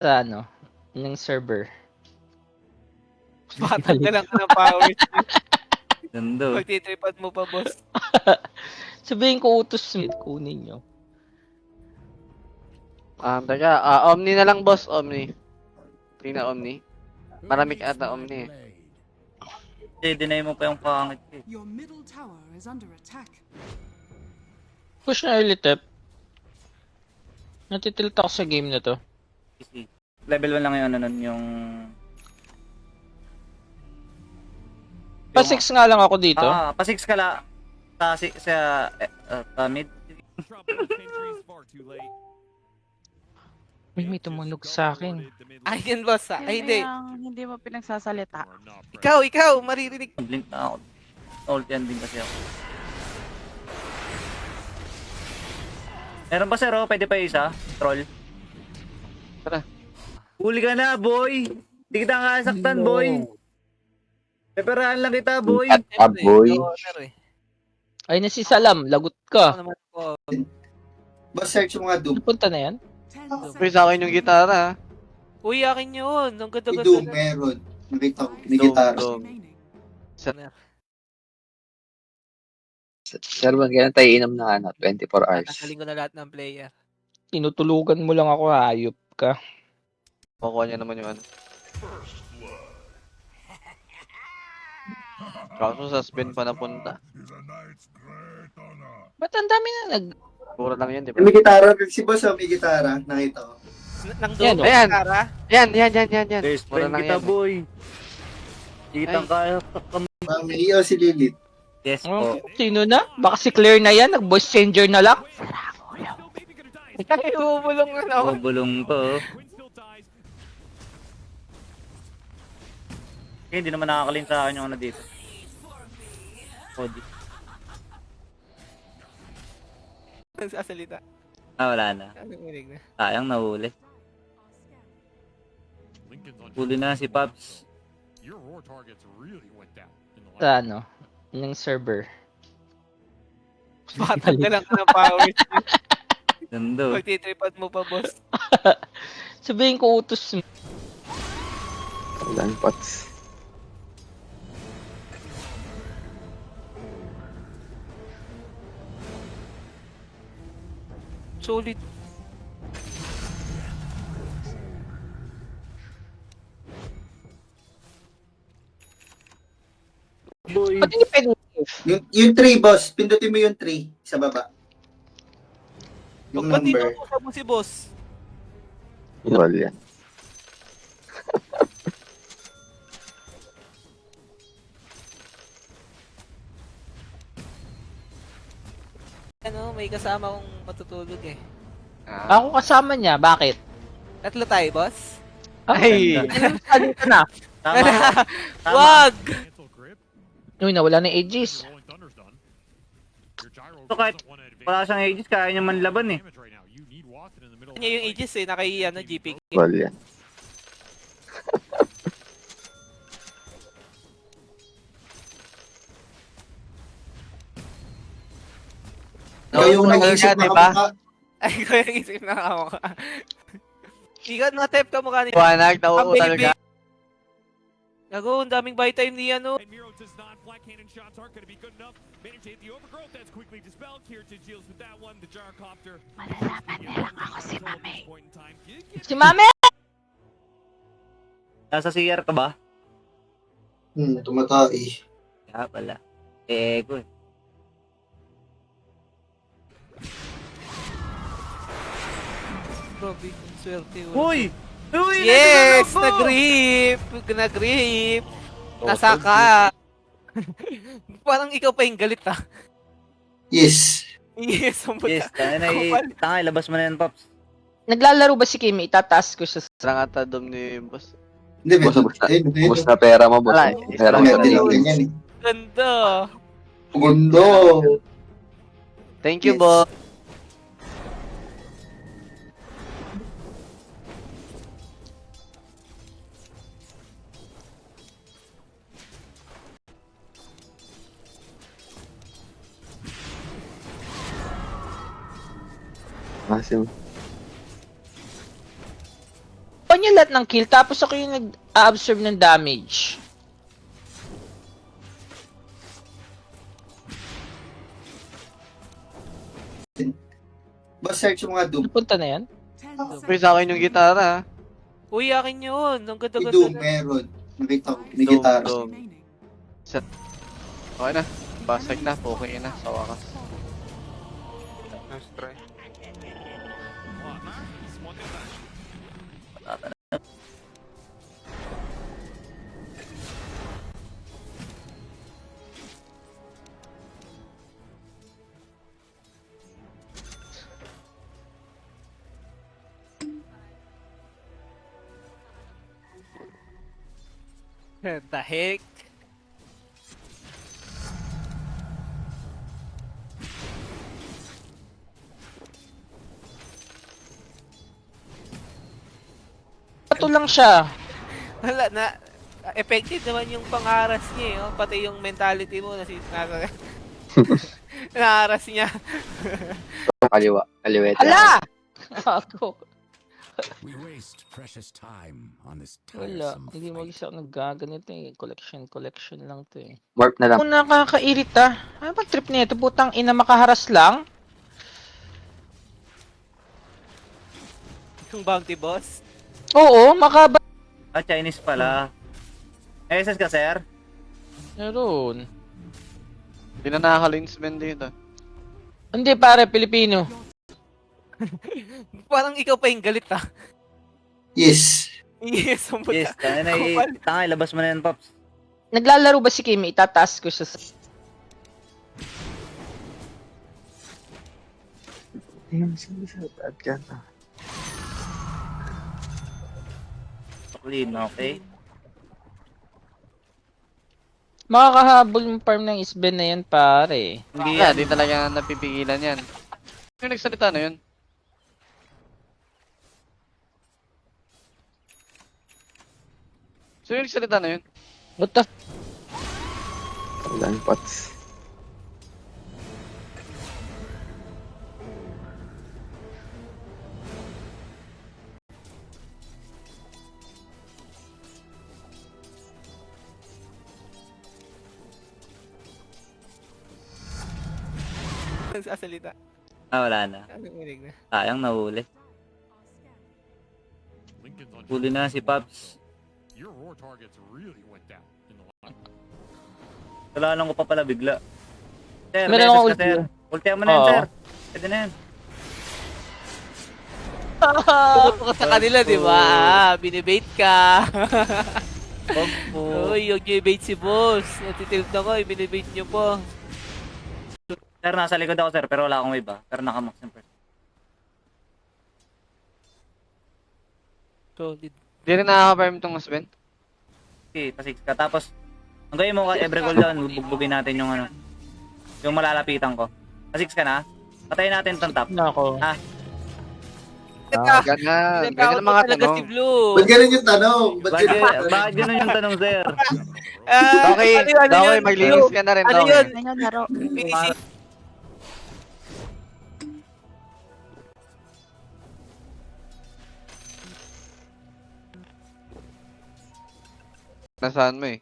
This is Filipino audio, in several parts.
Sa ano, ng server. Patanggalan ka ng powers. Ganda. Pagtitripan mo pa, boss. Sabihin ko utos kunin nyo. Teka, Omni na lang boss, Omni. Tingnan Omni. Marami ka ata Omni eh. Dinay mo pa yung pangit eh. Your middle tower is under attack. Push na early tap. Natitilt ako sa game na to. Easy. Level 1 lang yung ano nun, yung... Pa 6 nga lang ako dito. Pa 6 ka la. Sa mid. May tumunog sa akin. Ay, yan, boss. Ay, hindi. Hindi mo pinagsasalita. Ikaw, maririnig. Blink na ako. Ult yan din kasi ako. Meron pa sir, oh? Pwede pa isa? Troll. Tara. Huli ka na, boy! Hindi kita kasaktan, boy! Peperahan lang kita, boy! Boy. Ay, nasisalam. Lagot Ako ka. naman po. Boss, search mo nga Doom. Napunta na yan? 10 May sa akin yung gitara. Uy, akin yun. Ang Si ganda-ganda Doom, na. meron. Nakita ko, may Doom, gitara. Doom. remaining. Sir, magkailan tayo inom ng ano, 24 hours. Tanggalin ko na lahat ng player. Tinutulugan mo lang ako, hayop ka. Makuha niya naman yung ano. Kaso sa spin pa napunta. Ba't ang dami na Pura lang yun, di ba? May gitara, si boss, may gitara. Nakita ko. Nang Yan, doon, ayan. Tara. Yan. Best Pura friend lang kita, yan. boy! Kitang kaya May iyo si Lilith. Yes Oh, po. sino na? Baka si Claire na yan, nag-voice changer na lang. Ay, bubulong na ako. Bubulong to. Hindi naman nakakalin sa akin yung ano dito. Cody. Nagsasalita. Wala na. Narinig na. Sayang nahuli. Huli na si Pops. Sa ano, ng server. Patanggalan ka ng powers. Ganda. Pagtitripan mo pa, boss. Sabihin ko utos. Ilang pots. Solid. Boy. Ba't hindi pwede? Yung 3, boss. Pindutin mo yung 3 sa baba. Yung Ba't di number. mo mo si boss? Roll yan. Ano, may kasama kong matutulog eh. Ako kasama niya, bakit? Tatlo tayo, boss? Ay! Ano ka na? Tama. Tama. Wag! Uy, nawala na yung Aegis. So kahit wala siyang ages, kaya niya manlaban eh. Kanya yung ages eh, ano, GP. Roll yan. Ikaw yung nag-iisip Di ba? makamukha. Ay, ko yung isip na ako ka. Ikaw, na-type ka mukha ni... Buwanag, Ang nauutal baby. ka. Nago, ang daming buy time ni ano. And Miro does not. Black Cannon shots aren't going to be good enough. Manage to hit the overgrowth. That's quickly dispelled. Kirta deals with that one. The gyrocopter. Malalaman nilang ako si Mami. Si Mame! Nasa CR ka ba? Tumatay. Kaya pala. Ego eh. Grabe, ang swerte. Uy! Uy! Yes! nasa Nag-rip! Nag-rip! Nasaka! Parang ikaw pa yung galit ah. Yes. Yes, ang Yes, tanga, labas mo na yan, Pops. Naglalaro ba si Kimi? Itataas ko siya. Sarangata dom ni boss. Hindi, Boss, ayun, ayun. Ubus na pera mo, boss. Wala, Pera mo Ganyan sa din, tingin. ganyan eh. Ganda! Gundo. Thank you, Yes. boss. Masim. niya lahat ng kill, tapos ako yung nag-absorb ng damage. Boss, search mo nga Doom. Napunta na yan? 10 Uy, sa akin yung gitara. Uy, akin yun. Ang May ganda-ganda Doom, na. meron. Nakita ko, may Doom, gitara. Doom. remaining. Okay na. Basag na. Okay na. Sa wakas. Nice try. The heck? Ito lang siya. Wala na. Effective naman yung pangaras niya eh. Oh. Pati yung mentality mo nasa naharas niya. Kaliwa. Kaliwete. Hala! Ako. We waste precious time on this Wala. Hindi mo isa naggaganito eh. Collection lang to eh. Warp na lang. Kung nakakairita, ano ba trip nito? Putang ina, makaharas lang? Yung bounty boss. Oo, makaba... Ah, Chinese pala. SS ka, sir? Meron. Hindi na nakaka-linsman dito. Hindi pare, Pilipino. Parang ikaw pa yung galit ah. Yes. Yes, ang Yes, tanga, ilabas mo na yan, Pops. Naglalaro ba si Kimi? Itatask ko siya sa... Clean, okay? Makakahabol yung farm ng Isben na yan, pare. Hindi Yeah, yan. di talaga napipigilan yan. Yung nagsalita na yun? So yung nagsalita na yun? What the... Wala pots. nagsasalita. Ah, wala na. Narinig na. Sayang, nahuli. Lincoln's on Huli na si Pops. Your roar targets really went down in the line. Kalalang ko pa pala bigla. Sir, Meron SS akong ka, ulti. sir. Ultihan mo na yan, Oo. sir. Pwede na yan. Pupunta ka sa kanila, di ba? Ah, binibait ka. Huwag po. Uy, huwag nyo i-bait si boss. Natitilt ako, binibait nyo po. Sir, nasa likod ako, sir. Pero wala akong wave, ah. Pero nakamax yung first. Solid. Di rin nakaka-farm tong husband. Okay, pasix ka. Tapos, ang gawin mo ka, every goal down, bugbugin natin yung ano. Yung malalapitan ko. Pasix ka na. Patayin natin tong top. Na ako. Ah, Teka, Ganyan. Ganyan tinatawag ang mo mga talaga tanong. si Blue. Ba't ganun yung tanong? Ba't bakit, ganun? bakit ganun yung tanong, sir? Ah, Okay, ano yun, okay, yun, maglinis Blue? ka na rin. Ano Okay. yun? Ano laro? Finishing. Nasaan mo eh?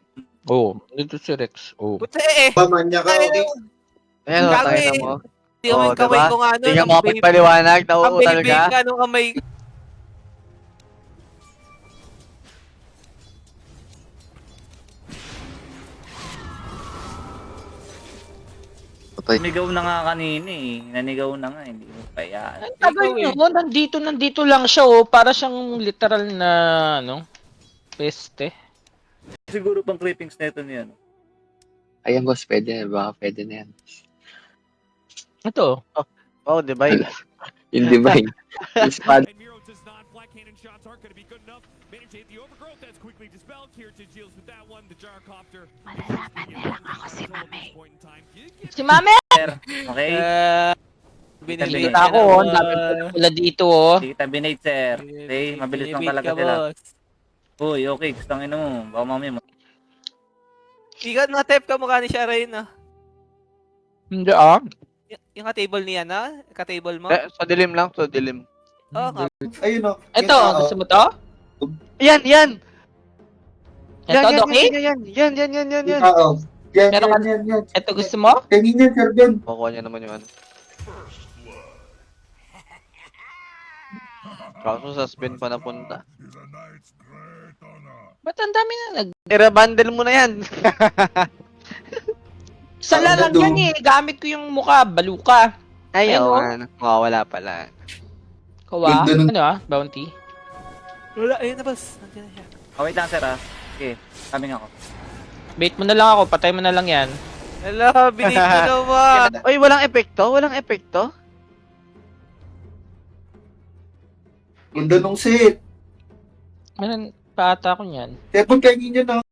Oo, dito si Rex. Oo. Puti eh. Pamanya ka, okay? Ayan, Gago tayo na eh. mo. Hindi ko Oo, yung kamay diba? ko nga ano. Hindi ka makapagpaliwanag, Ang nauutal baby ka. ka nung kamay. Patay. Nanigaw na nga kanina eh. Nanigaw na nga, hindi mo pa yan. Ang tagal nyo, nandito lang siya oh. Para siyang literal na, ano, peste. Siguro pang clippings na ito niyan. Ayan, boss. Pwede na. Baka pwede na yan. Ito. Oh, divine. Yung divine. Yung spad. And Miro does not. Black cannon shots aren't going to be good enough. Manage to hit the overgrowth. That's quickly dispelled. Kirta deals with that one. The gyrocopter. Malalaman nilang ako si Mami. Point in time. Get Si Mame! Okay? Binibait Kita ka ko oh, naman. dami pala dito oh. Sige, tabinate, sir. Okay? Mabilis lang Binibait talaga ka, sila. boss. Uy, okay. Gustangin mo. Baka mamaya mo. Ikaw na-type ka mukha ni Shara yun ah. Hindi ah. Yung ka-table niya na? Ka-table mo? Sa dilim lang, sa dilim. Oo nga. Ayun o. Ito, gusto mo to? Yan, yan! Yan, Ito, yan, Doki? yan. Oo. Yan, Meron ka- yan. Ito gusto mo? Kanina, Sir Ben. Kukuha niya naman yung ano. Kaso sa spin pa napunta. Ba't ang dami na I-rebundle mo na yan. Sa lalagyan eh. Gamit ko yung mukha. Baluka. Ay, Ayun, oo oh. nga. Mawawala pala. Kawa? Ganda nun. Ano ah? Bounty? Wala, ayun na boss. Nandiyan na siya. Oh, wait lang sir ah. Okay, coming ako. Bait mo na lang ako. Patay mo na lang yan. Hello, bilis mo naman. Oy, walang epekto? Walang epekto? Ganda nung set. Meron pa ata ko niyan. Sir Ben, kanina na